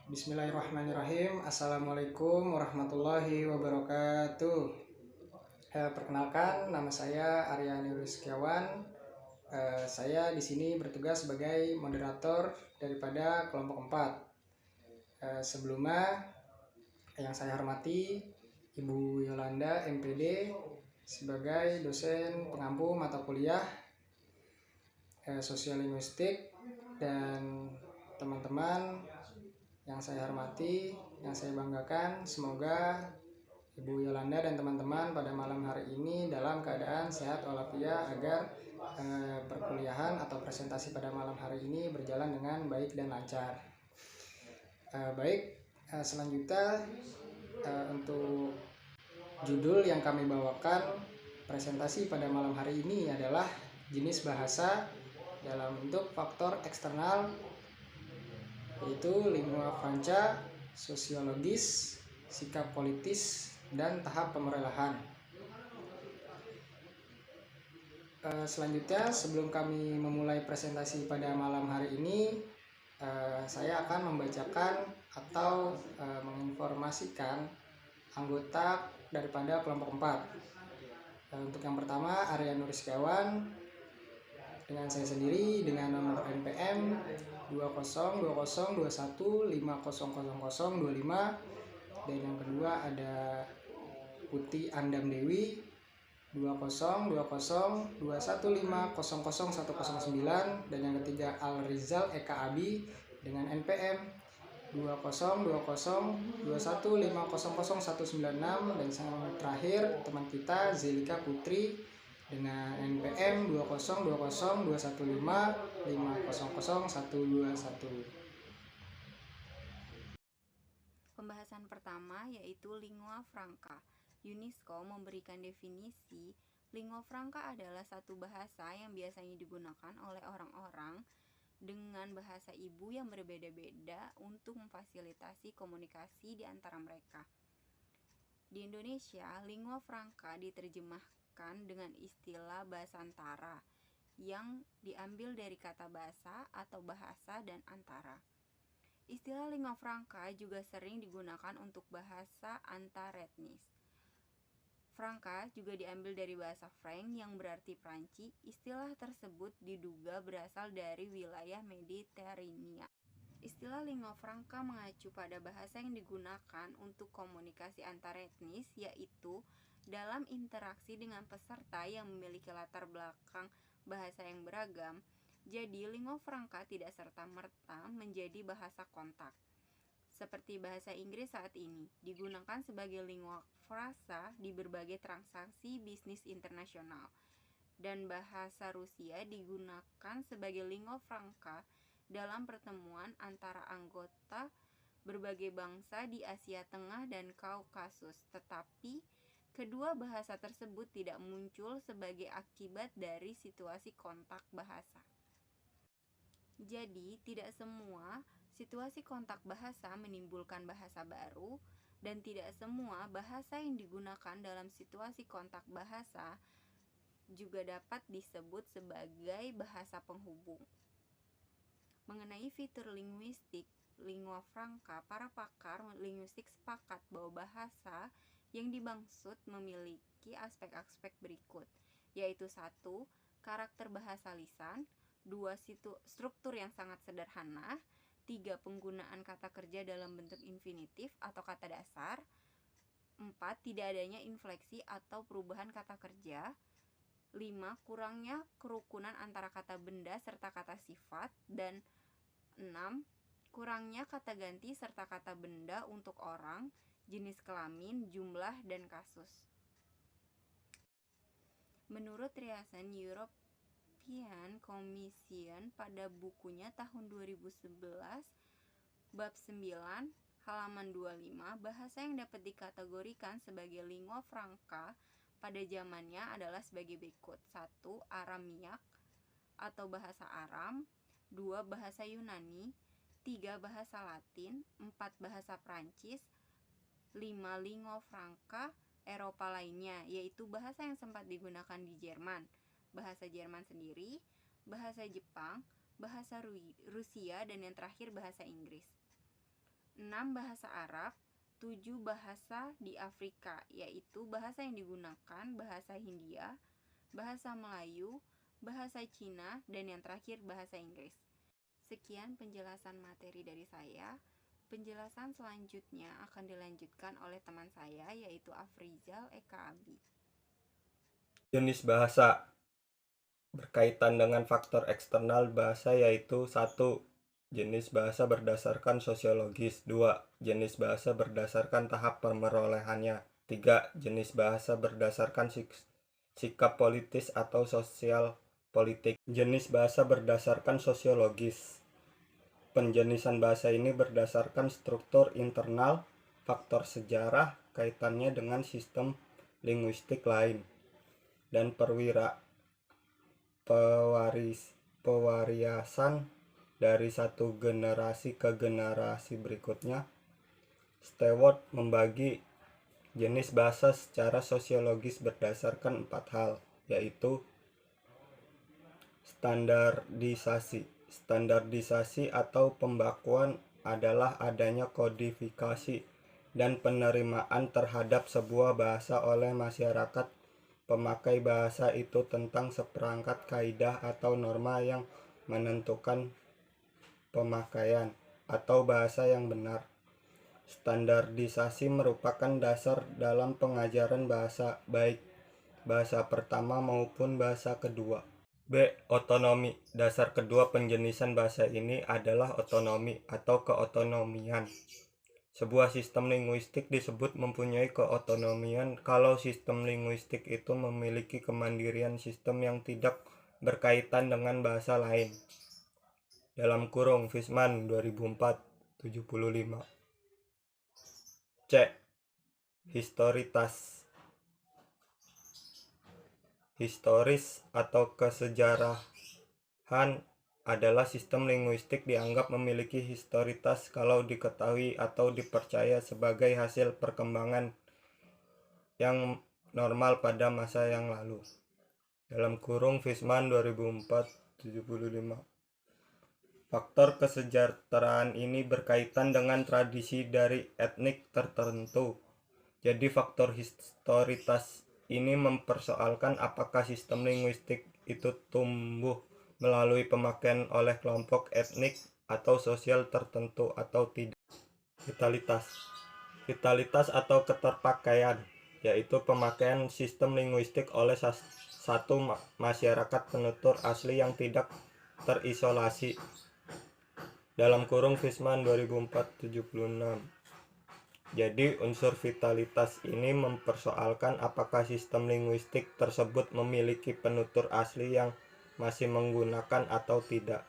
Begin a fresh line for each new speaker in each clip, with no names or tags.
Bismillahirrahmanirrahim. Assalamualaikum warahmatullahi wabarakatuh. Perkenalkan, nama saya Aryani Rizkiawan. Saya di sini bertugas sebagai moderator daripada kelompok 4. Sebelumnya, yang saya hormati Ibu Yolanda MPD sebagai dosen pengampu mata kuliah sosial linguistik, dan teman-teman yang saya hormati, yang saya banggakan, semoga Ibu Yolanda dan teman-teman pada malam hari ini dalam keadaan sehat walafiat agar perkuliahan atau presentasi pada malam hari ini berjalan dengan baik dan lancar. Selanjutnya untuk judul yang kami bawakan presentasi pada malam hari ini adalah jenis bahasa dalam bentuk faktor eksternal, yaitu lingua franca, sosiologis, sikap politis, dan tahap pemrograman. Selanjutnya, sebelum kami memulai presentasi pada malam hari ini, saya akan membacakan atau menginformasikan anggota daripada kelompok 4. Untuk yang pertama, Aryani Rizkiawan, dengan saya sendiri dengan nomor NPM 202021500025, dan yang kedua ada Putih Andam Dewi 202021500109, dan yang ketiga Al Rizal Eka Abi dengan NPM 202021500196, dan yang terakhir teman kita Zelika Putri dengan NPM 20202155000121.
Pembahasan pertama yaitu lingua franca. UNESCO memberikan definisi, lingua franca adalah satu bahasa yang biasanya digunakan oleh orang-orang dengan bahasa ibu yang berbeda-beda untuk memfasilitasi komunikasi di antara mereka. Di Indonesia, lingua franca diterjemahkan dengan istilah bahasa antara yang diambil dari kata bahasa atau bahasa dan antara. Istilah lingua franca juga sering digunakan untuk bahasa antaretnis. Franca juga diambil dari bahasa Franc yang berarti Prancis. Istilah tersebut diduga berasal dari wilayah Mediterania. Istilah lingua franca mengacu pada bahasa yang digunakan untuk komunikasi antaretnis, yaitu dalam interaksi dengan peserta yang memiliki latar belakang bahasa yang beragam. Jadi, lingua franca tidak serta-merta menjadi bahasa kontak. Seperti bahasa Inggris saat ini, digunakan sebagai lingua franca di berbagai transaksi bisnis internasional. Dan bahasa Rusia digunakan sebagai lingua franca dalam pertemuan antara anggota berbagai bangsa di Asia Tengah dan Kaukasus. Tetapi, kedua bahasa tersebut tidak muncul sebagai akibat dari situasi kontak bahasa. Jadi, tidak semua situasi kontak bahasa menimbulkan bahasa baru, dan tidak semua bahasa yang digunakan dalam situasi kontak bahasa juga dapat disebut sebagai bahasa penghubung. Mengenai fitur linguistik lingua franca, para pakar linguistik sepakat bahwa bahasa yang dimaksud memiliki aspek-aspek berikut, yaitu 1. Karakter bahasa lisan, 2. Struktur yang sangat sederhana, 3. Penggunaan kata kerja dalam bentuk infinitif atau kata dasar, 4. Tidak adanya infleksi atau perubahan kata kerja, 5. Kurangnya kerukunan antara kata benda serta kata sifat, dan 6. Kurangnya kata ganti serta kata benda untuk orang, jenis kelamin, jumlah, dan kasus. Menurut riasan European Commission pada bukunya tahun 2011, bab 9, halaman 25, bahasa yang dapat dikategorikan sebagai lingua franca pada zamannya adalah sebagai berikut. 1. Aramiak atau bahasa Aram, 2. Bahasa Yunani, 3. Bahasa Latin, 4. Bahasa Prancis, 5. Lingua franca Eropa lainnya, yaitu bahasa yang sempat digunakan di Jerman, bahasa Jerman sendiri, bahasa Jepang, bahasa Rusia, dan yang terakhir bahasa Inggris. 6 bahasa Arab, 7 bahasa di Afrika, yaitu bahasa yang digunakan bahasa Hindia, bahasa Melayu, bahasa Cina, dan yang terakhir bahasa Inggris. Sekian penjelasan materi dari saya. Penjelasan selanjutnya akan dilanjutkan oleh teman saya, yaitu Afrizal Eka Abi.
Jenis bahasa berkaitan dengan faktor eksternal bahasa yaitu 1. Jenis bahasa berdasarkan sosiologis. 2. Jenis bahasa berdasarkan tahap pemerolehannya. 3. Jenis bahasa berdasarkan sikap politis atau sosial politik. Jenis bahasa berdasarkan sosiologis. Penjenisan bahasa ini berdasarkan struktur internal, faktor sejarah, kaitannya dengan sistem linguistik lain, dan pewarisan dari satu generasi ke generasi berikutnya. Stewart membagi jenis bahasa secara sosiologis berdasarkan 4 hal, yaitu standardisasi. Standardisasi atau pembakuan adalah adanya kodifikasi dan penerimaan terhadap sebuah bahasa oleh masyarakat pemakai bahasa itu tentang seperangkat kaidah atau norma yang menentukan pemakaian atau bahasa yang benar. Standardisasi merupakan dasar dalam pengajaran bahasa, baik bahasa pertama maupun bahasa kedua. B. Otonomi. Dasar kedua penjenisan bahasa ini adalah otonomi atau keotonomian. Sebuah sistem linguistik disebut mempunyai keotonomian kalau sistem linguistik itu memiliki kemandirian sistem yang tidak berkaitan dengan bahasa lain. Dalam kurung Fishman 2004 75. C. Historitas. Historis atau kesejarahan adalah sistem linguistik dianggap memiliki historitas kalau diketahui atau dipercaya sebagai hasil perkembangan yang normal pada masa yang lalu. Dalam kurung Fishman 2004 75. Faktor kesejahteraan ini berkaitan dengan tradisi dari etnik tertentu. Jadi faktor historitas ini mempersoalkan apakah sistem linguistik itu tumbuh melalui pemakaian oleh kelompok etnik atau sosial tertentu atau tidak. Vitalitas. Vitalitas atau keterpakaian, yaitu pemakaian sistem linguistik oleh satu masyarakat penutur asli yang tidak terisolasi. Dalam kurung Fishman 2004 76. Jadi unsur vitalitas ini mempersoalkan apakah sistem linguistik tersebut memiliki penutur asli yang masih menggunakan atau tidak.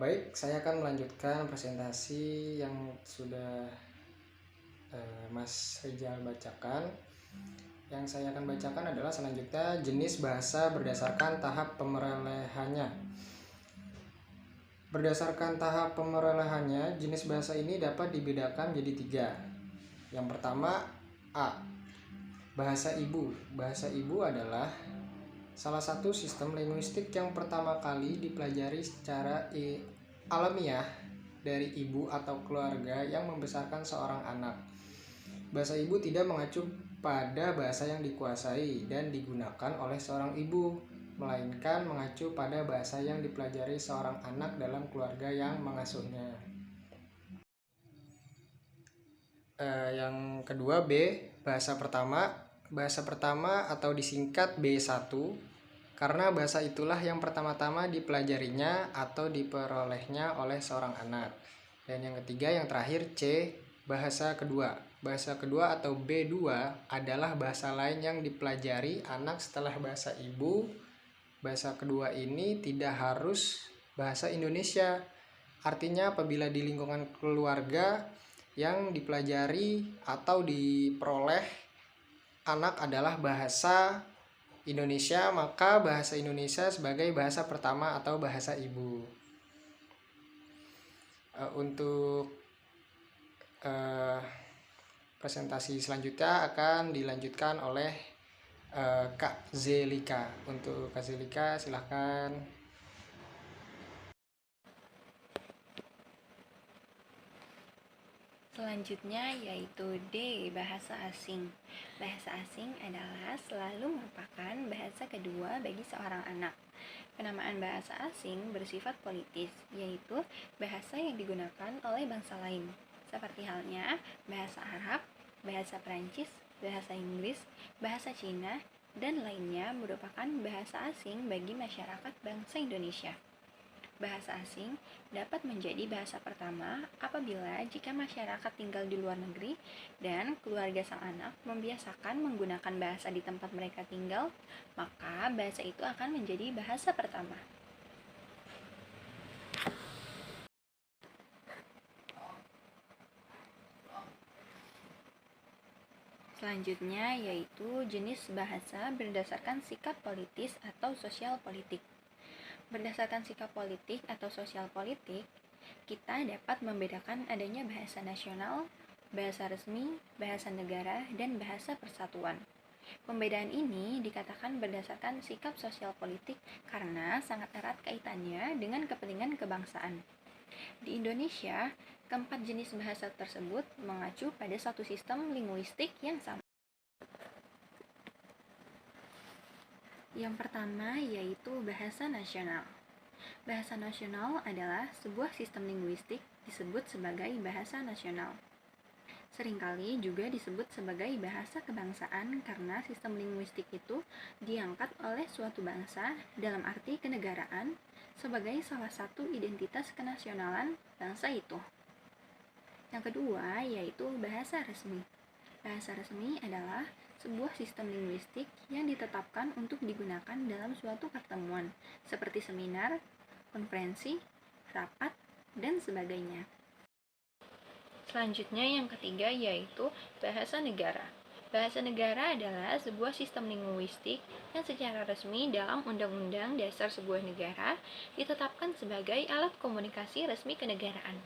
Baik, saya akan melanjutkan presentasi yang sudah Mas Rizal bacakan. Yang saya akan bacakan adalah selanjutnya jenis bahasa berdasarkan tahap pemerolehannya. Berdasarkan tahap pemerolehannya, jenis bahasa ini dapat dibedakan menjadi 3. Yang pertama, A. Bahasa ibu. Bahasa ibu adalah salah satu sistem linguistik yang pertama kali dipelajari secara alamiah dari ibu atau keluarga yang membesarkan seorang anak. Bahasa ibu tidak mengacu pada bahasa yang dikuasai dan digunakan oleh seorang ibu, melainkan mengacu pada bahasa yang dipelajari seorang anak dalam keluarga yang mengasuhnya. Yang kedua, B. Bahasa pertama. Bahasa pertama atau disingkat B1, karena bahasa itulah yang pertama-tama dipelajarinya atau diperolehnya oleh seorang anak. Dan yang ketiga, yang terakhir, C. Bahasa kedua. Bahasa kedua atau B2 adalah bahasa lain yang dipelajari anak setelah bahasa ibu. Bahasa kedua ini tidak harus bahasa Indonesia. Artinya apabila di lingkungan keluarga yang dipelajari atau diperoleh anak adalah bahasa Indonesia, maka bahasa Indonesia sebagai bahasa pertama atau bahasa ibu. Untuk presentasi selanjutnya akan dilanjutkan oleh Kak Zelika. Untuk Kak Zelika, silahkan.
Selanjutnya yaitu D. Bahasa asing. Bahasa asing adalah selalu merupakan bahasa kedua bagi seorang anak. Penamaan bahasa asing bersifat politis, yaitu bahasa yang digunakan oleh bangsa lain, seperti halnya bahasa Arab, bahasa Perancis, bahasa Inggris, bahasa Cina, dan lainnya merupakan bahasa asing bagi masyarakat bangsa Indonesia. Bahasa asing dapat menjadi bahasa pertama apabila jika masyarakat tinggal di luar negeri dan keluarga sang anak membiasakan menggunakan bahasa di tempat mereka tinggal, maka bahasa itu akan menjadi bahasa pertama. Selanjutnya yaitu jenis bahasa berdasarkan sikap politis atau sosial politik. Berdasarkan sikap politik atau sosial politik, kita dapat membedakan adanya bahasa nasional, bahasa resmi, bahasa negara, dan bahasa persatuan. Pembedaan ini dikatakan berdasarkan sikap sosial politik karena sangat erat kaitannya dengan kepentingan kebangsaan. Di Indonesia, keempat jenis bahasa tersebut mengacu pada satu sistem linguistik yang sama. Yang pertama yaitu bahasa nasional. Bahasa nasional adalah sebuah sistem linguistik disebut sebagai bahasa nasional. Seringkali juga disebut sebagai bahasa kebangsaan karena sistem linguistik itu diangkat oleh suatu bangsa dalam arti kenegaraan sebagai salah satu identitas kenasionalan bangsa itu. Yang kedua yaitu bahasa resmi. Bahasa resmi adalah sebuah sistem linguistik yang ditetapkan untuk digunakan dalam suatu pertemuan, seperti seminar, konferensi, rapat, dan sebagainya. Selanjutnya yang ketiga yaitu bahasa negara. Bahasa negara adalah sebuah sistem linguistik yang secara resmi dalam Undang-Undang Dasar sebuah negara ditetapkan sebagai alat komunikasi resmi kenegaraan.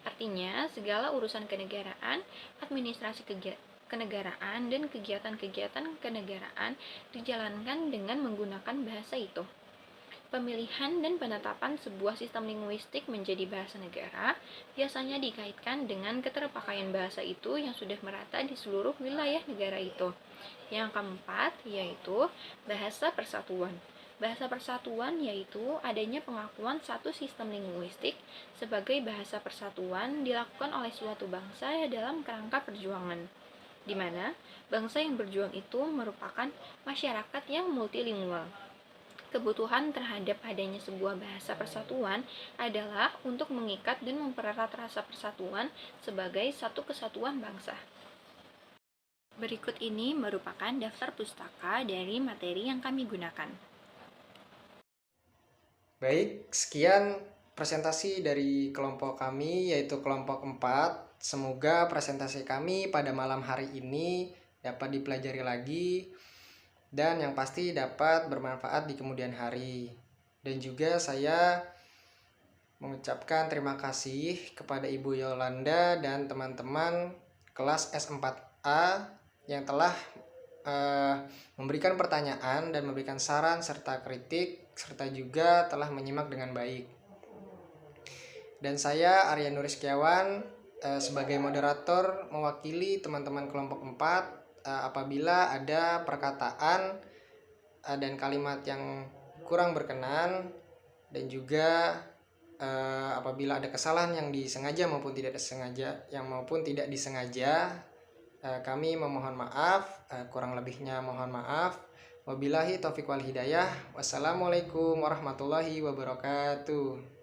Artinya, segala urusan kenegaraan, administrasi kenegaraan, dan kegiatan-kegiatan kenegaraan dijalankan dengan menggunakan bahasa itu. Pemilihan dan penetapan sebuah sistem linguistik menjadi bahasa negara biasanya dikaitkan dengan keterpakaian bahasa itu yang sudah merata di seluruh wilayah negara itu. Yang keempat yaitu bahasa persatuan. Bahasa persatuan yaitu adanya pengakuan satu sistem linguistik sebagai bahasa persatuan dilakukan oleh suatu bangsa dalam kerangka perjuangan, di mana bangsa yang berjuang itu merupakan masyarakat yang multilingual. Kebutuhan terhadap adanya sebuah bahasa persatuan adalah untuk mengikat dan mempererat rasa persatuan sebagai satu kesatuan bangsa. Berikut ini merupakan daftar pustaka dari materi yang kami gunakan.
Baik, sekian presentasi dari kelompok kami yaitu kelompok 4. Semoga presentasi kami pada malam hari ini dapat dipelajari lagi dan yang pasti dapat bermanfaat di kemudian hari. Dan juga saya mengucapkan terima kasih kepada Ibu Yolanda dan teman-teman kelas S4A yang telah memberikan pertanyaan dan memberikan saran serta kritik serta juga telah menyimak dengan baik. Dan saya Arya Nuriskiawan sebagai moderator mewakili teman-teman kelompok 4. Apabila ada perkataan dan kalimat yang kurang berkenan dan juga apabila ada kesalahan yang disengaja maupun tidak disengaja, kami memohon maaf. Kurang lebihnya mohon maaf. Wabillahi taufiq wal hidayah. Wassalamualaikum warahmatullahi wabarakatuh.